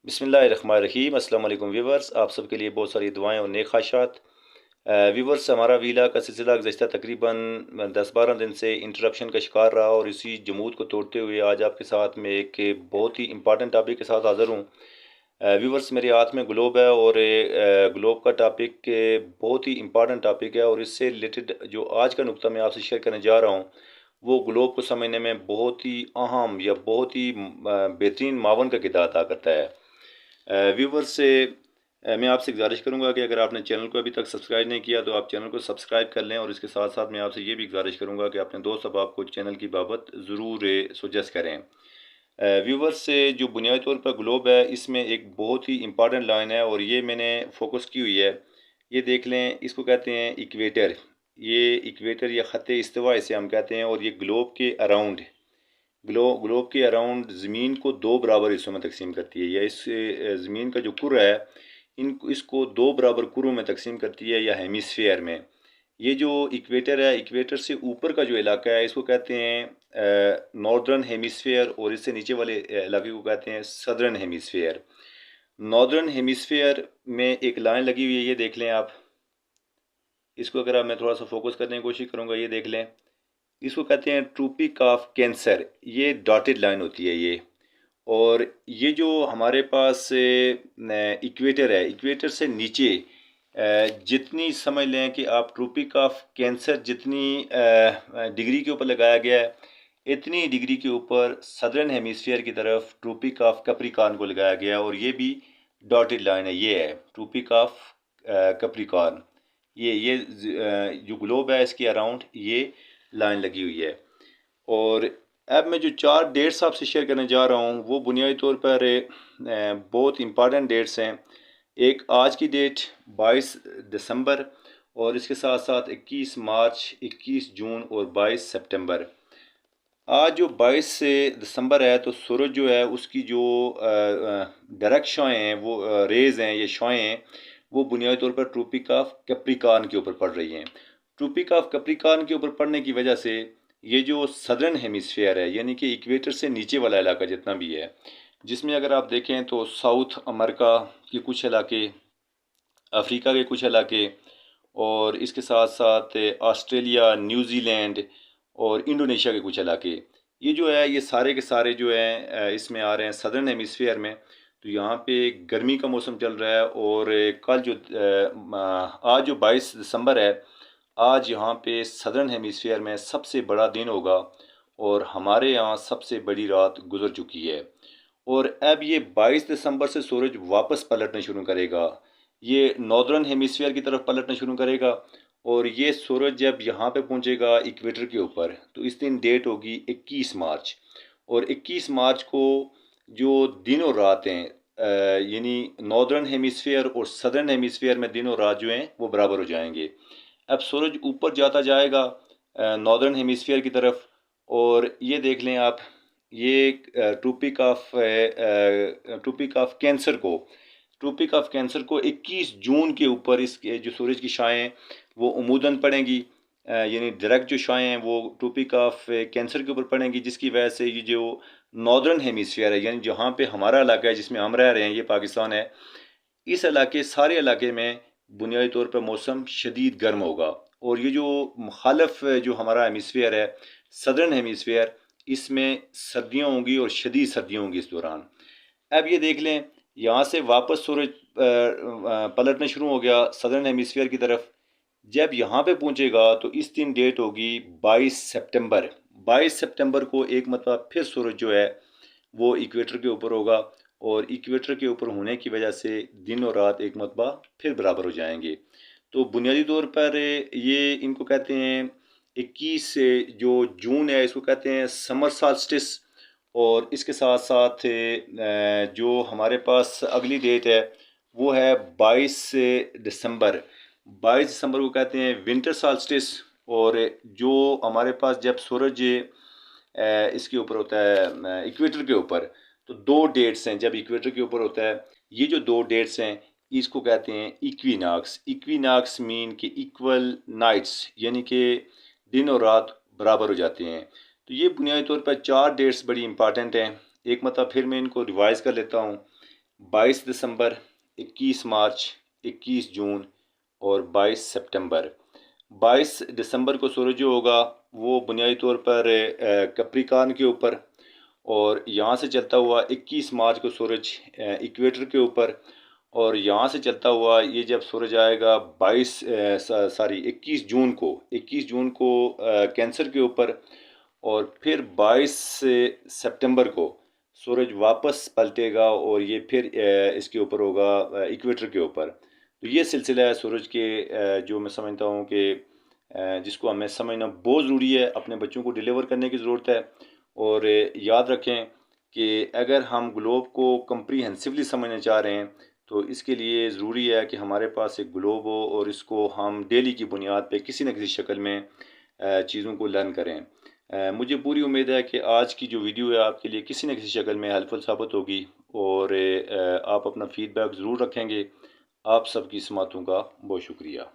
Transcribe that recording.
बिस्मिल्लाहिर्रहमानिर्रहीम। अस्सलाम वालेकुम व्यूवर्स, आप सबके लिए बहुत सारी दुआएं और नेक ख्वाहिशात। व्यूवर्स, हमारा वीला का सिलसिला गुज़श्ता तकरीबन 10-12 दिन से इंटरप्शन का शिकार रहा और इसी जमूद को तोड़ते हुए आज आपके साथ में एक बहुत ही इंपॉर्टेंट टॉपिक के साथ हाज़िर हूँ। व्यूवर्स, मेरे हाथ में ग्लोब है और ग्लोब का टॉपिक बहुत ही इंपॉर्टेंट टॉपिक है और इससे रिलेटेड जो आज का नुक्ता मैं आपसे शेयर करने जा रहा हूँ वो ग्लोब को समझने में बहुत ही अहम या बहुत ही बेहतरीन मावन का किरदार अदा करता है। व्यूवर्स से मैं आपसे गुजारिश करूंगा कि अगर आपने चैनल को अभी तक सब्सक्राइब नहीं किया तो आप चैनल को सब्सक्राइब कर लें और इसके साथ साथ मैं आपसे ये भी गुजारिश करूंगा कि अपने दोस्त अहबाब को चैनल की बाबत ज़रूर सजेस्ट करें। व्यूवर्स से जो बुनियादी तौर पर ग्लोब है इसमें एक बहुत ही इंपॉर्टेंट लाइन है और ये मैंने फोकस की हुई है। ये देख लें, इसको कहते हैं इक्वेटर। ये इक्वेटर या ख़त्ते इस्तिवा इसे हम कहते हैं और ये ग्लोब के अराउंड ग्लोब के अराउंड ज़मीन को दो बराबर हिस्सों में तकसीम करती है या इस ज़मीन का जो कुर्रा है इसको दो बराबर कुर्रों में तकसीम करती है या हेमिस्फीयर में। ये जो इक्वेटर है, इक्वेटर से ऊपर का जो इलाका है इसको कहते हैं नॉर्दर्न हेमिस्फीयर और इससे नीचे वाले इलाके को कहते हैं सदर्न हेमिस्फीयर। नॉर्दर्न हेमिस्फीयर में एक लाइन लगी हुई है, ये देख लें आप। इसको अगर मैं थोड़ा सा फोकस करने की कोशिश करूँगा, ये देख लें। इसको कहते हैं ट्रोपिक ऑफ कैंसर। ये डॉटेड लाइन होती है ये। और ये जो हमारे पास इक्वेटर है, इक्वेटर से नीचे जितनी समझ लें कि आप ट्रोपिक ऑफ कैंसर जितनी डिग्री के ऊपर लगाया गया है इतनी डिग्री के ऊपर सदर्न हेमिस्फीयर की तरफ ट्रोपिक ऑफ कैप्रिकॉर्न को लगाया गया है और ये भी डॉटेड लाइन है। ये है ट्रोपिक ऑफ कैप्रिकॉर्न। ये जो ग्लोब है इसके अराउंड ये लाइन लगी हुई है। और अब मैं जो 4 डेट्स आपसे शेयर करने जा रहा हूँ वो बुनियादी तौर पर बहुत इंपॉर्टेंट डेट्स हैं। एक आज की डेट 22 दिसंबर और इसके साथ साथ 21 मार्च, 21 जून और 22 सितंबर। आज जो 22 दिसंबर है तो सूरज जो है उसकी जो डायरेक्ट शॉएँ हैं वो रेज़ हैं, ये शॉएँ हैं वो बुनियादी तौर पर ट्रोपिक ऑफ कैप्रिकॉर्न के ऊपर पड़ रही हैं। ट्रोपिक ऑफ कैप्रिकॉर्न के ऊपर पड़ने की वजह से ये जो सदर्न हेमिस्फीयर है यानी कि इक्वेटर से नीचे वाला इलाका जितना भी है, जिसमें अगर आप देखें तो साउथ अमेरिका के कुछ इलाके, अफ्रीका के कुछ इलाके और इसके साथ साथ ऑस्ट्रेलिया, न्यूजीलैंड और इंडोनेशिया के कुछ इलाके, ये जो है ये सारे के सारे जो हैं इसमें आ रहे हैं सदर्न हेमिस्फीयर में। तो यहाँ पे गर्मी का मौसम चल रहा है और कल जो आज जो 22 दिसंबर है, आज यहाँ पे सदर्न हेमिस्फीयर में सबसे बड़ा दिन होगा और हमारे यहाँ सबसे बड़ी रात गुजर चुकी है। और अब ये 22 दिसंबर से सूरज वापस पलटना शुरू करेगा, ये नॉर्दर्न हेमिस्फीयर की तरफ पलटना शुरू करेगा और ये सूरज जब यहाँ पे पहुँचेगा इक्वेटर के ऊपर तो इस दिन डेट होगी 21 मार्च। और 21 मार्च को जो दिन और रात हैं यानी नॉर्दर्न हेमिस्फीयर और सदर्न हेमिस्फीयर में दिन और रात जो हैं वो बराबर हो जाएंगे। अब सूरज ऊपर जाता जाएगा नॉर्दर्न हेमिस्फीयर की तरफ और ये देख लें आप, ये ट्रोपिक ऑफ कैंसर को 21 जून के ऊपर इसके जो सूरज की शाएँ वो उमूदन पड़ेंगी, यानी डायरेक्ट जो शाएँ हैं वो ट्रोपिक ऑफ कैंसर के ऊपर पड़ेंगी, जिसकी वजह से ये जो नॉर्दर्न हेमिस्फीयर है यानी जहाँ पे हमारा इलाका है जिसमें हम रह रहे हैं, ये पाकिस्तान है, इस इलाके सारे इलाके में बुनियादी तौर पर मौसम शदीद गर्म होगा। और ये जो मुखालफ जो हमारा हेमिस्फीयर है, सदर्न हेमिस्फीयर, इसमें सर्दियाँ होंगी और शदीद सर्दियाँ होंगी इस दौरान। अब ये देख लें, यहाँ से वापस सूरज पलटना शुरू हो गया सदर्न हेमिस्फीयर की तरफ। जब यहाँ पे पहुँचेगा तो इस दिन डेट होगी 22 सितंबर। 22 सितंबर को एक मतलब फिर सूरज जो है वो इक्वेटर के ऊपर होगा और इक्वेटर के ऊपर होने की वजह से दिन और रात एक मरतबा फिर बराबर हो जाएंगे। तो बुनियादी तौर पर ये इनको कहते हैं 21 जो जून है इसको कहते हैं समर सॉल्स्टिस। और इसके साथ साथ जो हमारे पास अगली डेट है वो है 22 दिसंबर। 22 दिसंबर को कहते हैं विंटर सॉल्स्टिस। और जो हमारे पास जब सूरज इसके ऊपर होता है इक्वेटर के ऊपर, तो 2 डेट्स हैं जब इक्वेटर के ऊपर होता है। ये जो 2 डेट्स हैं इसको कहते हैं इक्विनॉक्स। इक्विनॉक्स मीन कि इक्वल नाइट्स, यानी कि दिन और रात बराबर हो जाते हैं। तो ये बुनियादी तौर पर 4 डेट्स बड़ी इंपॉर्टेंट हैं। एक मतलब फिर मैं इनको रिवाइज़ कर लेता हूँ। 22 दिसंबर, 21 मार्च, 21 जून और 22 सितंबर। 22 दिसंबर को सूरज जो होगा वो बुनियादी तौर पर कैप्रिकॉर्न के ऊपर, और यहाँ से चलता हुआ 21 मार्च को सूरज इक्वेटर के ऊपर, और यहाँ से चलता हुआ ये जब सूरज आएगा 21 जून को कैंसर के ऊपर, और फिर 22 सितंबर को सूरज वापस पलटेगा और ये फिर इसके ऊपर होगा इक्वेटर के ऊपर। तो ये सिलसिला है सूरज के, जो मैं समझता हूँ कि जिसको हमें समझना बहुत ज़रूरी है, अपने बच्चों को डिलीवर करने की ज़रूरत है। और याद रखें कि अगर हम ग्लोब को कम्प्रीहेंसिवली समझना चाह रहे हैं तो इसके लिए ज़रूरी है कि हमारे पास एक ग्लोब हो और इसको हम डेली की बुनियाद पे किसी न किसी शक्ल में चीज़ों को लर्न करें। मुझे पूरी उम्मीद है कि आज की जो वीडियो है आपके लिए किसी न किसी शक्ल में हेल्पफुल साबित होगी, और आप अपना फीडबैक ज़रूर रखेंगे। आप सबकी समातों का बहुत शुक्रिया।